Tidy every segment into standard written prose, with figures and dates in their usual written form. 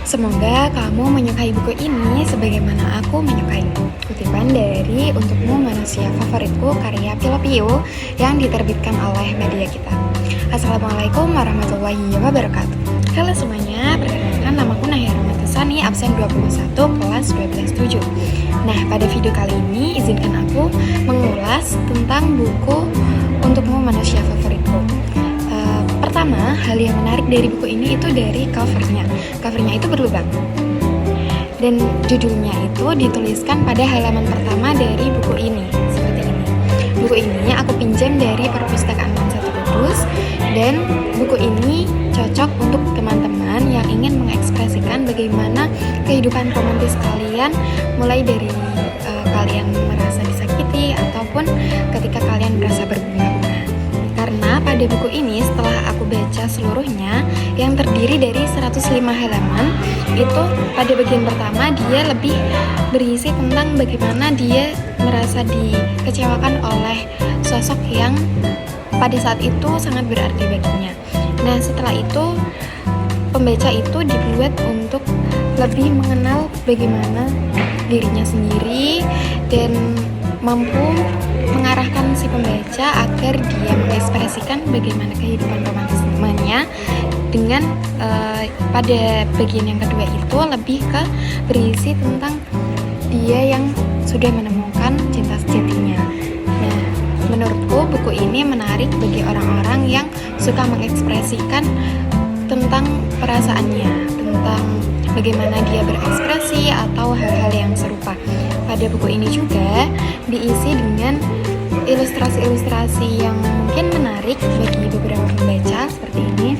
Semoga kamu menyukai buku ini sebagaimana aku menyukai. Kutipan dari Untukmu Manusia Favoritku karya Pilopio yang diterbitkan oleh media kita. Assalamualaikum warahmatullahi wabarakatuh. Halo semuanya, perkenalkan namaku Nahya Rahmatusani, absen 21 kelas 12-7. Nah, pada video kali ini izinkan aku mengulas tentang buku Untukmu Manusia Favoritku. Pertama, hal yang menarik dari buku ini itu dari covernya. Covernya itu berlubang. Dan judulnya itu dituliskan pada halaman pertama dari buku ini, seperti ini. Buku ini aku pinjam dari perpustakaan Satu Kudus, dan buku ini cocok untuk teman-teman yang ingin mengekspresikan bagaimana kehidupan romantis kalian, mulai dari kalian merasa disakiti ataupun ketika kalian merasa berbunga-bunga. Karena pada buku ini setelah aku baca seluruhnya yang terdiri dari 105 halaman, itu pada bagian pertama dia lebih berisi tentang bagaimana dia merasa dikecewakan oleh sosok yang pada saat itu sangat berarti baginya. Nah, setelah itu pembaca itu dibuat untuk lebih mengenal bagaimana dirinya sendiri dan mampu mengarahkan si pembaca agar dia mengekspresikan bagaimana kehidupan romantismenya dengan pada bagian yang kedua itu lebih ke berisi tentang dia yang sudah menemukan cinta sejatinya. Nah, menurutku buku ini menarik bagi orang-orang yang suka mengekspresikan tentang perasaannya, tentang bagaimana dia berekspresi atau hal-hal yang serupa. Pada buku ini juga diisi dengan ilustrasi-ilustrasi yang mungkin menarik bagi beberapa pembaca seperti ini.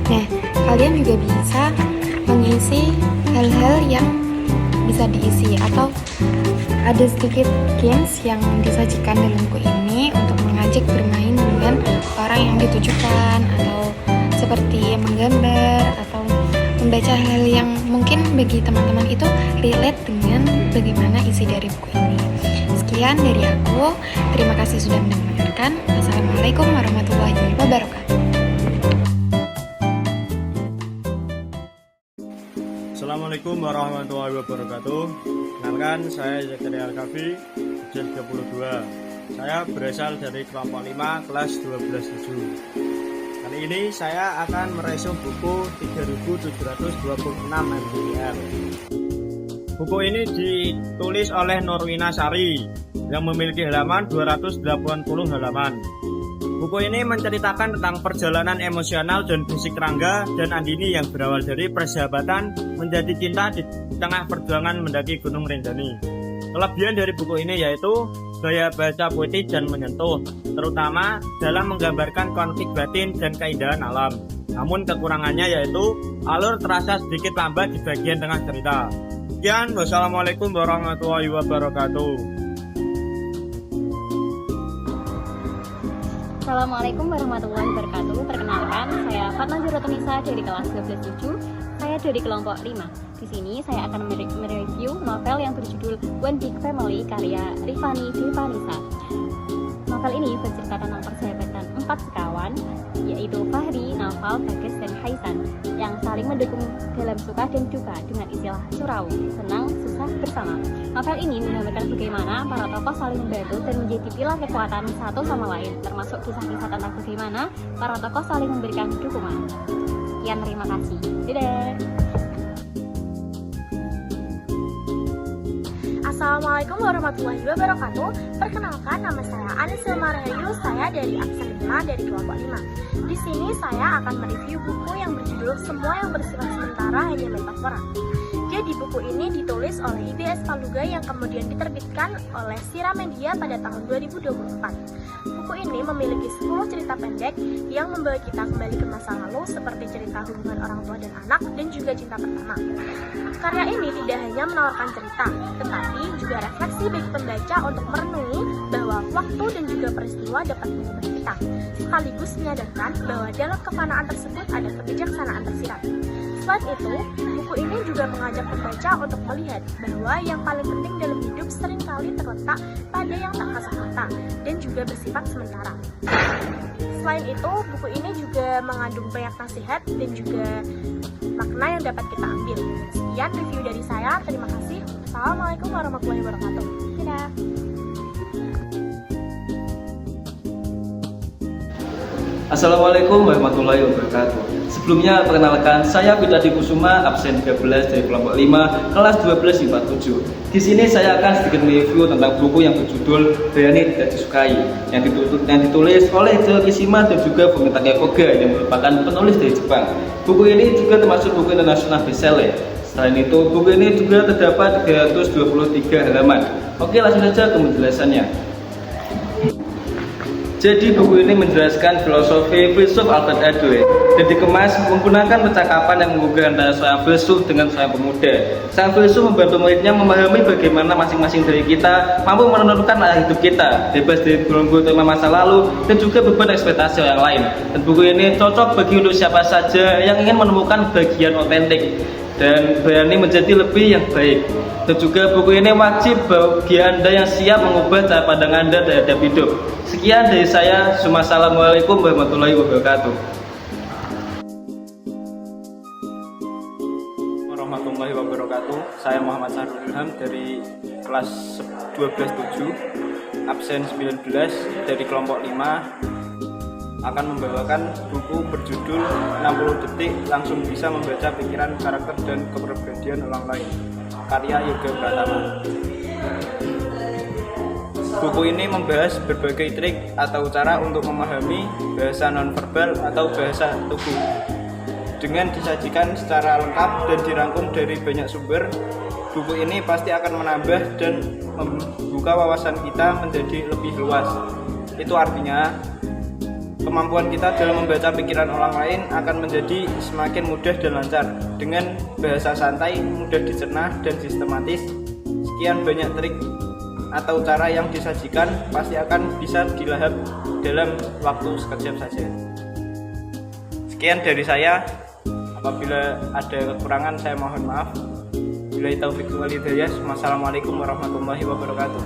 Nah, kalian juga bisa mengisi hal-hal yang bisa diisi atau ada sedikit games yang disajikan dalam buku ini untuk mengajak bermain dengan orang yang ditujukan, atau seperti menggambar atau membaca hal yang mungkin bagi teman-teman itu relate dengan bagaimana isi dari buku ini. Sekian dari aku, terima kasih sudah mendengarkan. Assalamualaikum warahmatullahi wabarakatuh. Assalamualaikum warahmatullahi wabarakatuh. Kenalkan, saya Zakaria Al-Kafi, usia 32. Saya berasal dari kelompok 5 kelas 12-7. Kali ini saya akan meresume buku 3726 MBL. Buku ini ditulis oleh Nurwina Sari yang memiliki halaman 280 halaman. Buku ini menceritakan tentang perjalanan emosional dan fisik Rangga dan Andini yang berawal dari persahabatan menjadi cinta di tengah perjuangan mendaki Gunung Rinjani. Kelebihan dari buku ini yaitu gaya baca puitis dan menyentuh, terutama dalam menggambarkan konflik batin dan keindahan alam. Namun kekurangannya yaitu alur terasa sedikit lambat di bagian tengah cerita. Sekian, wassalamualaikum warahmatullahi wabarakatuh. Assalamualaikum warahmatullahi wabarakatuh. Perkenalkan, saya Fatma Jurotunisa dari kelas 12-7. Saya dari kelompok 5. Di sini saya akan mereview novel yang berjudul One Big Family karya Rifani Devanisa. Novel ini bercerita tentang persahabatan 4 sekawan, yaitu Fahri, Naufal, Bagas, dan Haisan, yang saling mendukung dalam suka dan duka dengan istilah surau, senang, susah bersama. Novel ini menggambarkan bagaimana para tokoh saling membantu dan menjadi pilar kekuatan satu sama lain, termasuk kisah-kisah tentang bagaimana para tokoh saling memberikan dukungan. Sekian, terima kasih. Dadah. Assalamualaikum warahmatullahi wabarakatuh. Perkenalkan, nama saya Anissa Marahayu. Saya dari absen 5 dari kelompok 5. Di sini saya akan mereview buku yang berjudul Semua yang Bersifat Sementara Hanya Metafora. Jadi buku ini ditulis oleh IBS Paluga yang kemudian diterbitkan oleh Sira Media pada tahun 2024. Buku ini memiliki 10 cerita pendek yang membawa kita kembali ke masa lalu, seperti cerita hubungan orang tua dan anak dan juga cinta pertama. Karya ini tidak hanya menawarkan cerita, tetapi juga refleksi bagi pembaca untuk merenungi bahwa waktu dan juga peristiwa dapat mengubah kita, sekaligus menyadarkan bahwa dalam kefanaan tersebut ada kebijaksanaan tersirat. Selain itu, buku ini juga mengajak pembaca untuk melihat bahwa yang paling penting dalam hidup seringkali terletak pada yang tak kasat mata dan juga bersifat sementara. Selain itu, buku ini juga mengandung banyak nasihat dan juga makna yang dapat kita ambil. Sekian review dari saya. Terima kasih. Assalamualaikum warahmatullahi wabarakatuh. Dadah. Assalamualaikum warahmatullahi wabarakatuh. Sebelumnya perkenalkan, saya Widadi Kusuma, absen 13 dari kelompok 5, kelas 12 IPA 7. Di sini saya akan sedikit mereview tentang buku yang berjudul Berani Tidak Disukai yang ditulis oleh Joe Kishima dan juga Fumitake Koga yang merupakan penulis dari Jepang. Buku ini juga termasuk buku internasional bestseller. Selain itu, buku ini juga terdapat 323 halaman. Oke, langsung saja ke penjelasannya. Jadi buku ini menjelaskan filosofi filsuf Albert Adler dan dikemas menggunakan percakapan yang menggugah antara seorang filsuf dengan seorang pemuda. Sang filsuf membantu muridnya memahami bagaimana masing-masing dari kita mampu menentukan arah hidup kita, bebas dari belenggu tema masa lalu dan juga beban ekspektasi orang lain. Dan buku ini cocok bagi untuk siapa saja yang ingin menemukan bagian otentik dan berani menjadi lebih yang baik. Dan juga buku ini wajib bagi Anda yang siap mengubah cara pandang Anda terhadap hidup. Sekian dari saya. Wassalamualaikum warahmatullahi wabarakatuh. Warahmatullahi wabarakatuh. Saya Muhammad Sahrul Ilham dari kelas 12-7, absen 19 dari kelompok 5, akan membawakan buku berjudul 60 detik langsung bisa membaca pikiran, karakter, dan kepribadian orang lain, karya Yoga Pratama. Buku ini membahas berbagai trik atau cara untuk memahami bahasa nonverbal atau bahasa tubuh. Dengan disajikan secara lengkap dan dirangkum dari banyak sumber, buku ini pasti akan menambah dan membuka wawasan kita menjadi lebih luas. Itu artinya kemampuan kita dalam membaca pikiran orang lain akan menjadi semakin mudah dan lancar. Dengan bahasa santai, mudah dicerna, dan sistematis, sekian banyak trik atau cara yang disajikan pasti akan bisa dilahap dalam waktu sekejap saja. Sekian dari saya. Apabila ada kekurangan saya mohon maaf. Billahi taufiq wal hidayah. Wassalamualaikum warahmatullahi wabarakatuh.